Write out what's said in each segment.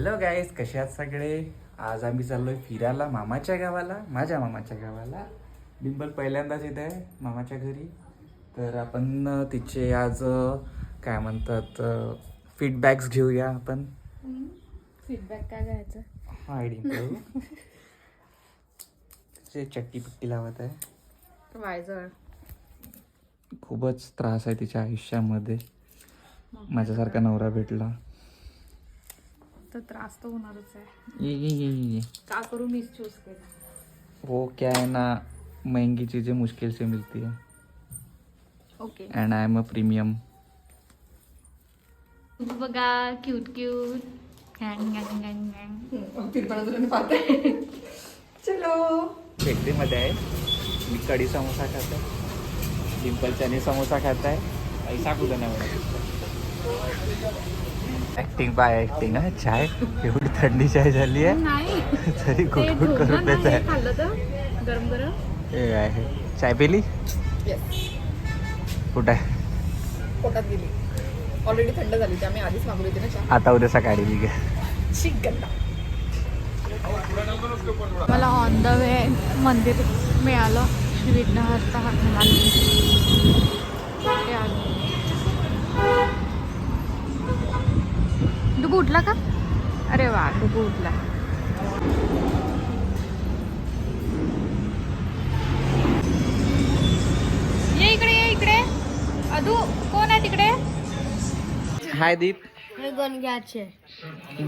Hello guys, कसे आहात सगळे. आज आम्ही चाललोय फिरायला मामाच्या गावाला, माझ्या मामाच्या गावाला. डिंपल पहिल्यांदाच येत आहे मामाच्या घरी. तर आपण तिचे आज काय म्हणतात फीडबॅक्स घेऊया आपण. फीडबॅक काय घ्यायचं? हाय डिंपल. तिचे चट्टी पिट्टी लावत आहे. वायझळ खूपच त्रास आहे तिच्या आयुष्यामध्ये. माझ्यासारखा नवरा भेटला तर त्रास तर होणारच आहे. ये. का करू मीच चूज केला. वो क्या है ना, महंगी चीजें मुश्किल से मिलती है okay. And I am a premium. बघा क्यूट क्यूट. चलो बेकरीमध्ये आहे. मी कढी समोसा खात आहे. डिंपल चने समोसा खात आहे. पैसा कुठं नाही मिळत. Acting by acting. हा चाय एवढी थंडी चाय झाली आहे नाही तरी गुटगुट करून देत आहे. खाल्लं तर गरम गरम. हे आहे चाय पिली. कुठं आहे? पोटात गेली. ऑलरेडी थंड झाली त्यामुळे आधीच मागवली होती ना चहा. आता उद्या सकाळी घे. शिकगंदा. मला ऑन द वे मंदिर मिळालं. श्री विघ्नहर्ता हनुमान. डुबू उठला का? अरे वा, डुबू उठला. ये इकडे अदू. कोण आहे तिकडे? हाय दीप. हे गण घ्यायचे.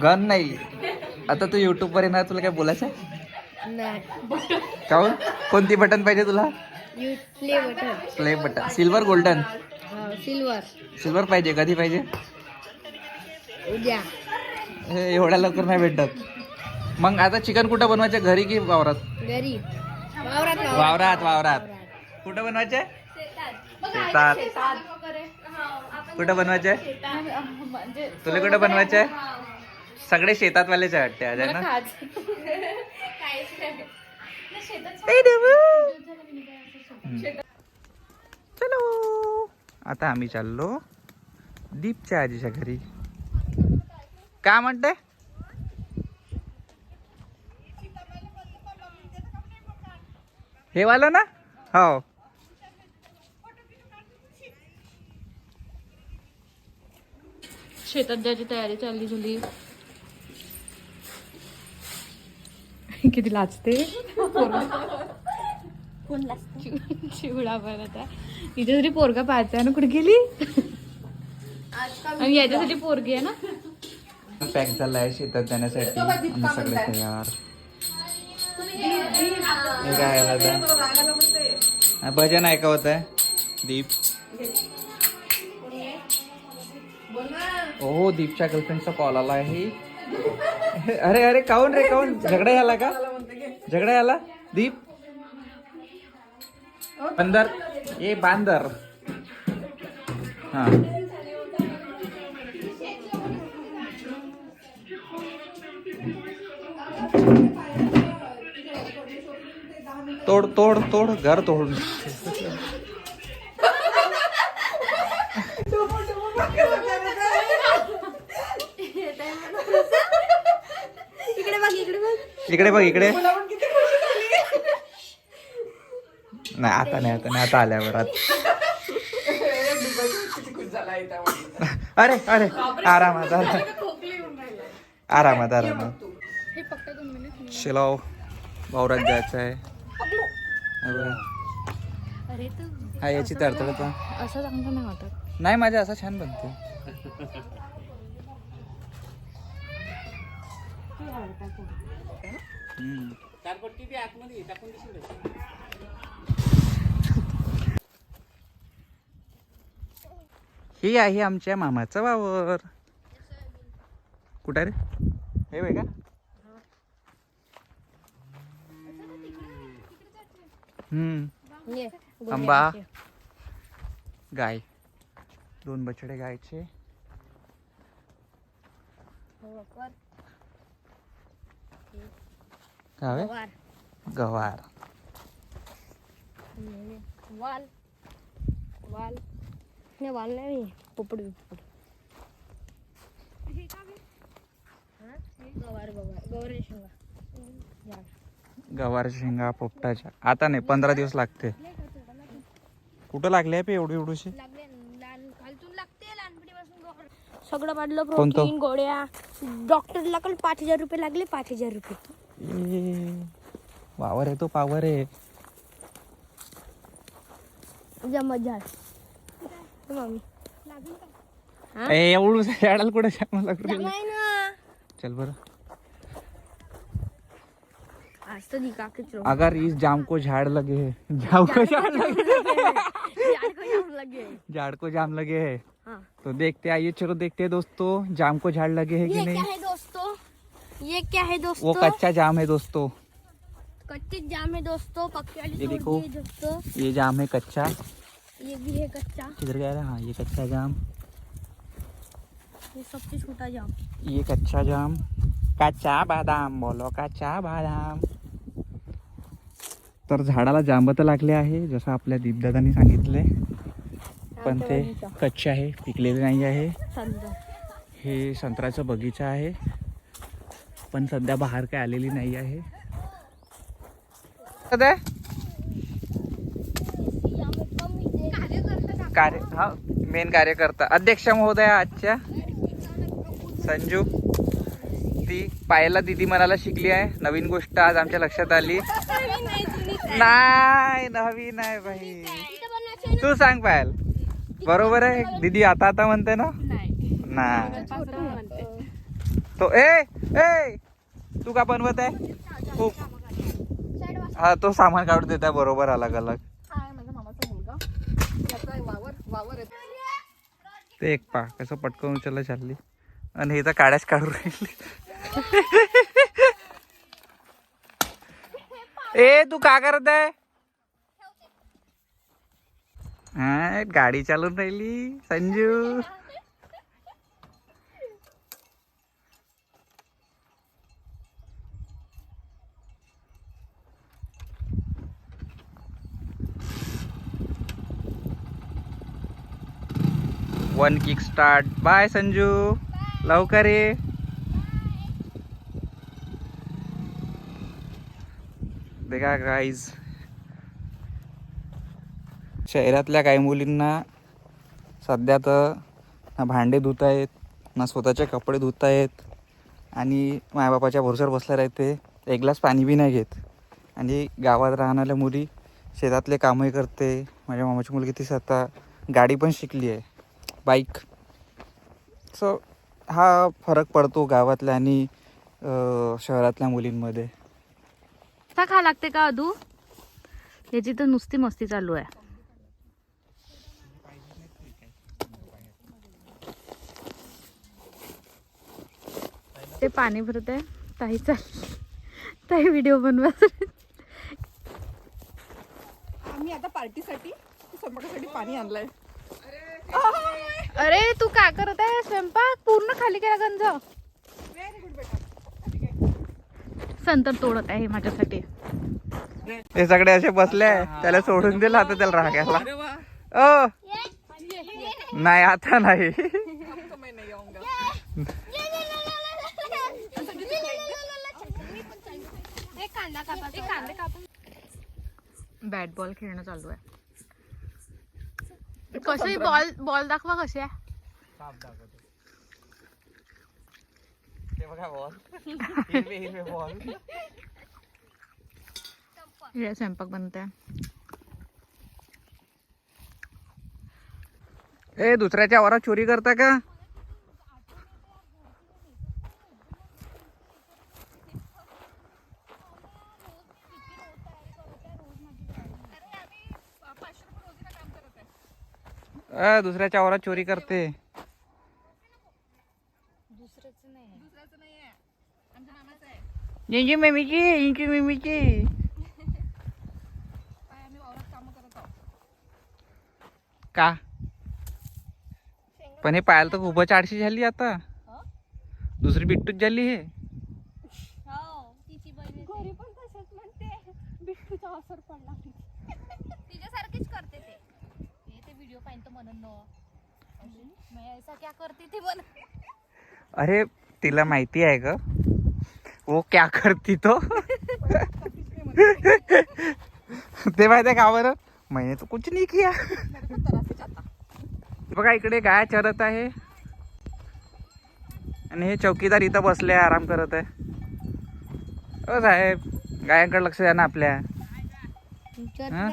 गन नाही. आता तू युट्यूब वर येणार, तुला काय बोलायचं? नाही. काऊन? कोणती बटन पाहिजे तुला? Play button. Play button. Silver golden? Silver. Silver पाहिजे. कधी पाहिजे? उद्या. हे एवढ्या लवकर नाही भेटत. मग आता चिकन कुठं बनवायचं, घरी की वावरात? घरी. वावरात. कुठं बनवायचे? शेतात. कुठं बनवायचे? तुला कुठं बनवायचे? सगळे शेतातवालेच आहे वाटते आज, आहे ना? चलो आता आम्ही चाललो दीपच्या आजीच्या घरी. काय म्हणते? हे वाला ना? हो. शेतात जायची तयारी चालली झाली. किती लाजते. चिवडा बनत आहे. हिच्यासाठी पोरगा पाहायचा ना. कुठे गेली? आणि याच्यासाठी पोरगी आहे ना. पॅक झालाय शेतात जाण्यासाठी. आम्ही सगळे तयार. हे काय आहे दादा? भजन ऐकवत आहे दीप. हो, दीपच्या गर्लफ्रेंडचा कॉल आला आहे. अरे काऊन रे, काऊन? झगडा झाला का? झगडा झाला दीप? बंदर ये बांदर. हा, तोड घर तोड. इकडे बघ इकडे. नाही आता आल्यावर. अरे आरामात. चलो वावरात जायचं आहे. हा, याची तडतड पण असं चांगलं नाही वाटत. नाही, माझ्या असं छान बनते. ही आहे आमच्या मामाचा वावर. कुठे रे? हे बघ का. आंबा. गाय. 2 बछडे गायचे. गवार. वाल नाही, पोपट. गवारच्या शेंगा पोपटाच्या आता नाही 15 दिवस लागते. कुठं लागले पे एवढी एवढीशी? सगळं पाडलं कोणतं? प्रोटीन गोळ्या डॉक्टरला पण 5,000 रुपये लागले. 5,000 रुपये वावर आहे तो पावर आहे. जमत झाड मम्मी एवढं झाडाला कुठं श्यामाला लागलं? नाही ना चल बरं. आज तो दिखा के चलो अगर इस जाम को झाड़ लगे है, जाम को झाड़ लगे, लगे झाड़ को जाम लगे है हाँ। तो देखते आइए, चलो देखते हैं दोस्तों जाम को झाड़ लगे है कि ये नहीं. क्या है दोस्तों? ये क्या है दोस्तों? वो कच्चा जाम है दोस्तों. कच्चे जाम है दोस्तों. पक्के वाली ये तोड़ देखो. दिए दोस्तों. ये जाम है कच्चा. ये भी है कच्चा. किधर गया? हाँ ये कच्चा जाम. ये सबसे छोटा जाम. ये कच्चा जाम. कच्चा बादाम बोलो, कच्चा बादाम. तर झाडाला जांबत लागले आहे जसं आपल्या दीपदादांनी सांगितले, पण ते कच्चे आहे, पिकलेले नाही आहे. संदर. हे संत्र्याचं बगीचा आहे, पण सध्या बाहेर काय आलेली नाही आहे. कार्य हा मेन कार्यकर्ता अध्यक्ष महोदय आजच्या संजू. ती पाहायला दिदी मनाला शिकली आहे. नवीन गोष्ट आज आमच्या लक्षात आली. नाही नवीन आहे भाई. तू सांग पायल बरोबर आहे. दीदी आता आता म्हणते ना. नाही तो ए तू का बनवत आहे खूप. हा तो सामान काढून देत आहे बरोबर अलग अलग. हा माझ्या मामाचा मुलगा. त्याचा वावर आहे. ते एक पा कसं पटकन उचलला चालली आणि हे तर काड्याच काढून राहिली. ए तू का करत आहे? हा गाडी चालून राहिली Sanju. One kick start. Bye Sanju. लवकर ये. देखा गाईज शहरातल्या काही मुलींना सध्या तर ना भांडे धुत आहेत ना स्वतःचे कपडे धुत आहेत आणि मायबापाच्या भरोश्यावर बसल्या राहते. एक ग्लास पाणी बी नाही घेत. आणि गावात राहणाऱ्या मुली शेतातले कामही करते. माझ्या मामाची मुलगी ती स्वतः गाडी पण शिकली आहे, बाईक. सो हा फरक पडतो गावातल्या आणि शहरातल्या मुलींमध्ये. खा लागते का अदू? याची तर नुसती मस्ती चालू आहे. ते पाणी भरत आहे. ताई ताई व्हिडिओ बनवत. आम्ही आता पार्टीसाठी स्वयंपाकासाठी पाणी आणलंय. अरे तू काय करत आहे? स्वयंपाक पूर्ण खाली केला गंज. व्हेरी गुड बेटा. संतर तोडत आहे माझ्यासाठी. हे सगळे असे बसले. त्याला सोडून दिला आता त्याला रागायला. ओ नाही आता नाही. तो मैं नहीं आऊंगा. बॅट बॉल खेळणं चालू आहे. कशी बॉल बॉल दाखवा कशी आहे. हे स्वयंपाक बनते. ए दुसऱ्याच्या वावरात चोरी करता का? दुसऱ्याच्या वावरात चोरी करते. दुसऱ्याचं नाही आहे, आमच्या मामाचं आहे. इंची मिमीची काय आम्ही वावरात कामं करत आहोत. का? पण हे पाहायला तर खूपच आळशी झाली आता. दुसरी बिट्टूच झाली हे. घरी पण तसंच म्हणते. बिट्टूचा असर पडला. तिच्यासारखीच करते ते. ते व्हिडिओ पाहिजे म्हणून मैं ऐसा क्या करती थी. अरे तिला माहिती आहे का वो क्या करती तो ते माहिती आहे का बरं मैंने तो कुछ नहीं किया. बघा इकडे गाय चरत आहे आणि हे चौकीदार इथं बसले आराम करत आहे. ओ साहेब गायांकडे लक्ष द्या ना आपल्या. हा?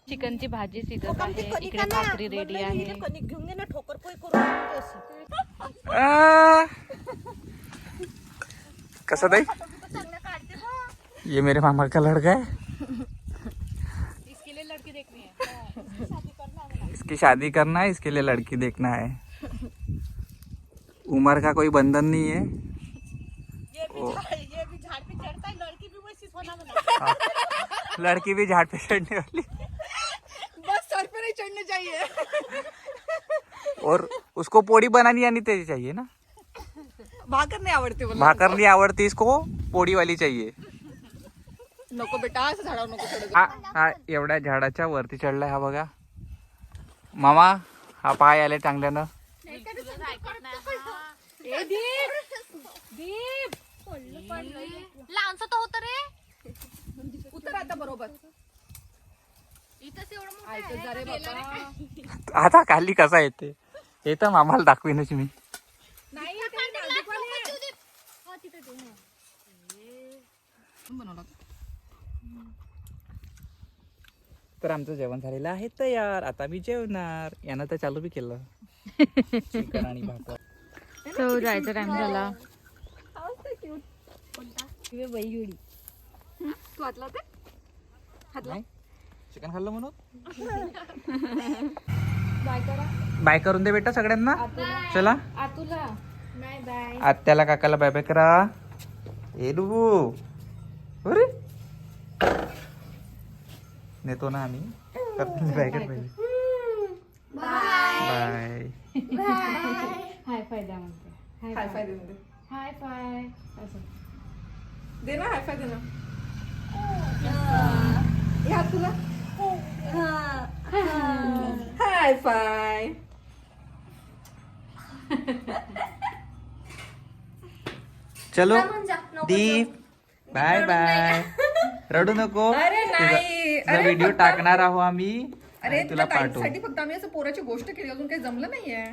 चिकनची भाजी शिजत आहे. इकडे भाकरी रेडी आहे. कणिक घेऊन घे ना ठोकर पोई करून कसं ताई ये मेरे मामा का लड़का है. इसके लिए लड़की देखनी है. इसकी शादी करना है इसके लिए लड़की देखना है. उम्र का कोई बंधन नहीं है. ये भी झाड़ पे चढ़ता है लड़की भी वैसी होना बना. लड़की भी झाड़ पे चढ़ने वाली बस सर पे नहीं चढ़ने चाहिए. और उसको पोड़ी बनानी आनी चाहिए ना. भाकर नहीं आवडते बोला. भाकर नहीं आवडती इसको पोड़ी वाली चाहिए. नको बेटा असं झाडावर नको चढत. हा एवढ्या झाडाच्या वरती चढलाय हा बघा. मामा हा पाय आले चांगल्यानं. लहानसा तो होत रे. उतर आता बरोबर. इथंच एवढं ऐकत जा रे बाबा. आता खाली कसा येते हे तर मामाला दाखवीनच मी. नाही ते नाजूकवाले आहे. बनवलं. तर आमचं जेवण झालेलं आहे तयार. आता मी जेवणार. यानं तर चालू बी केलं चिकन आणि भाकर. तो जायचा टाइम झाला. तू हातला ते नाही? चिकन खाल्लं म्हणून बाय करा. बाय करून दे बेटा सगळ्यांना. चला आतुला बाय बाय. आत्याला काकाला बाय बाय करा. ए डुबू अरे नेतो ना आम्ही. बाय कर पहिले. बाय. हाय फाय द्या म्हणते. हाय फाय दे म्हणजे. हाय फाय दे ना हाय फाय दे ना. या तुला हाय फाय. चलो दीप बाय बाय. रडू नको. अरे नाही. तुझा व्हिडिओ टाकणार आहो आम्ही. अरे तुला तुला पाठवू. साठी फक्त आम्ही असं पोराची गोष्ट केली अजून काही जमलं नाहीये.